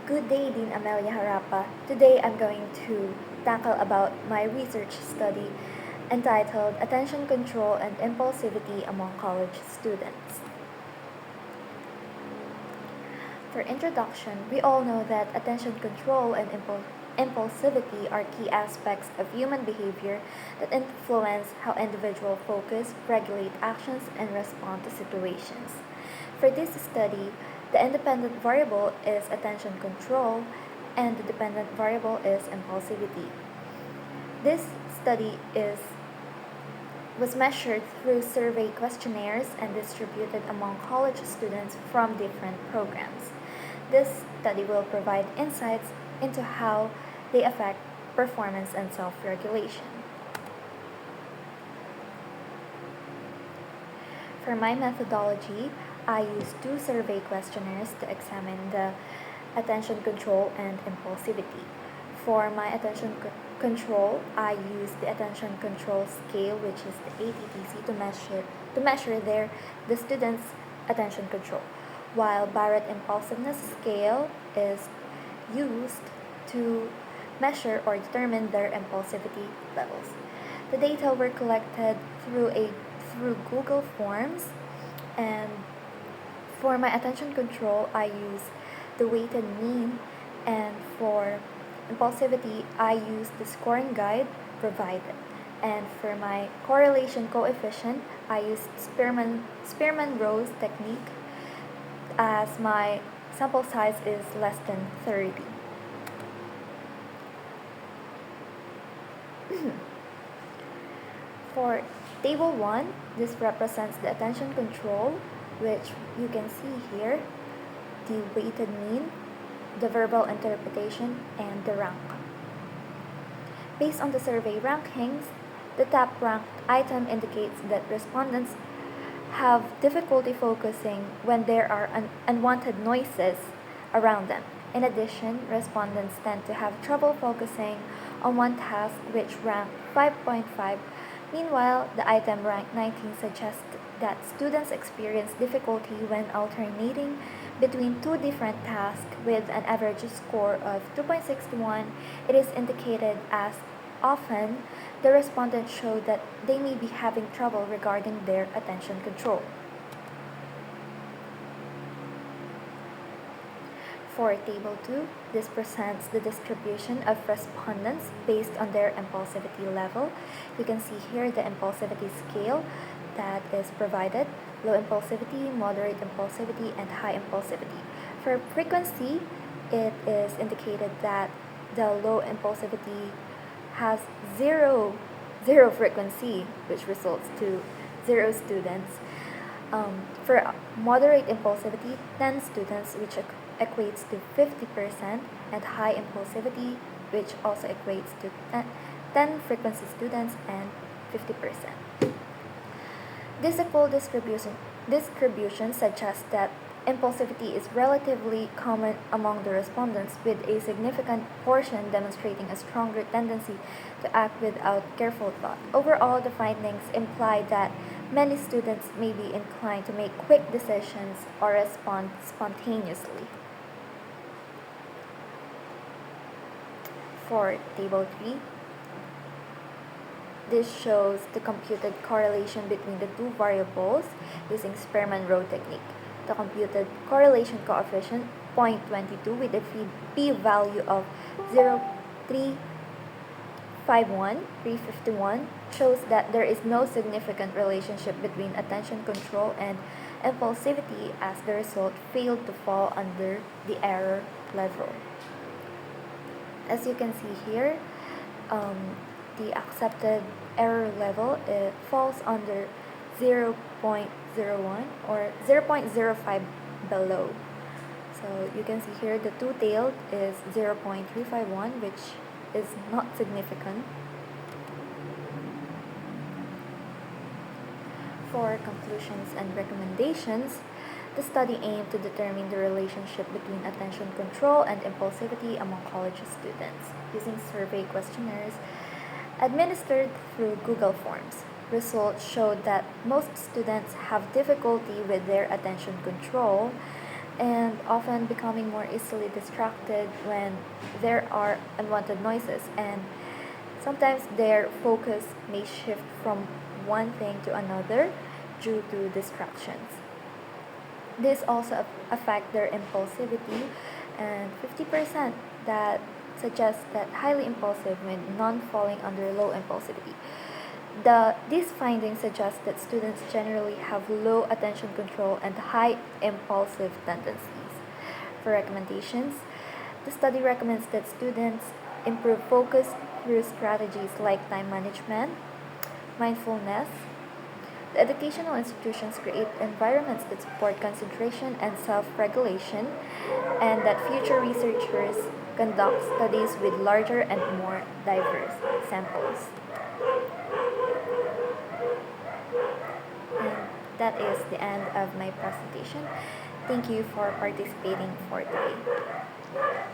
Good day, Dean Amelia Harapa. Today I'm going to tackle about my research study entitled Attention Control and Impulsivity Among College Students. For introduction, we all know that attention control and impulsivity are key aspects of human behavior that influence how individuals focus, regulate actions, and respond to situations. For this study, the independent variable is attention control and the dependent variable is impulsivity. This study was measured through survey questionnaires and distributed among college students from different programs. This study will provide insights into how they affect performance and self-regulation. For my methodology, I used two survey questionnaires to examine the attention control and impulsivity. For my attention control, I used the attention control scale, which is the ATTC, to measure the students' attention control, while Barrett impulsiveness scale is used to measure or determine their impulsivity levels. The data were collected through Google Forms, and for my attention control, I use the weighted mean, and for impulsivity, I use the scoring guide provided. And for my correlation coefficient, I use Spearman-Rose technique as my sample size is less than 30. For table 1, this represents the attention control, which you can see here, the weighted mean, the verbal interpretation, and the rank. Based on the survey rankings, the top ranked item indicates that respondents have difficulty focusing when there are unwanted noises around them. In addition, respondents tend to have trouble focusing on one task, which ranked 5.5. Meanwhile, the item ranked 19 suggests that students experience difficulty when alternating between two different tasks with an average score of 2.61. It is indicated as often the respondents show that they may be having trouble regarding their attention control. For Table 2, this presents the distribution of respondents based on their impulsivity level. You can see here the impulsivity scale that is provided: low impulsivity, moderate impulsivity, and high impulsivity. For frequency, it is indicated that the low impulsivity has zero frequency, which results to 0 students. For moderate impulsivity, 10 students, which equates to 50%, and high impulsivity, which also equates to 10 frequency students and 50%. This equal distribution suggests that impulsivity is relatively common among the respondents, with a significant portion demonstrating a stronger tendency to act without careful thought. Overall, the findings imply that many students may be inclined to make quick decisions or respond spontaneously. For Table 3, this shows the computed correlation between the two variables using Spearman-Rose technique. The computed correlation coefficient 0.22 with a p-value of 0.351 shows that there is no significant relationship between attention control and impulsivity, as the result failed to fall under the error level. As you can see here, the accepted error level falls under 0.01 or 0.05 below. So you can see here the two-tailed is 0.351, which is not significant. For conclusions and recommendations, the study aimed to determine the relationship between attention control and impulsivity among college students using survey questionnaires administered through Google Forms. Results showed that most students have difficulty with their attention control, and often becoming more easily distracted when there are unwanted noises, and sometimes their focus may shift from one thing to another due to distractions. This also affect their impulsivity, and 50% that suggests that highly impulsive when none falling under low impulsivity. These findings suggest that students generally have low attention control and high impulsive tendencies. For recommendations, the study recommends that students improve focus through strategies like time management, mindfulness. The educational institutions create environments that support concentration and self regulation, and that future researchers conduct studies with larger and more diverse samples. And that is the end of my presentation. Thank you for participating for today.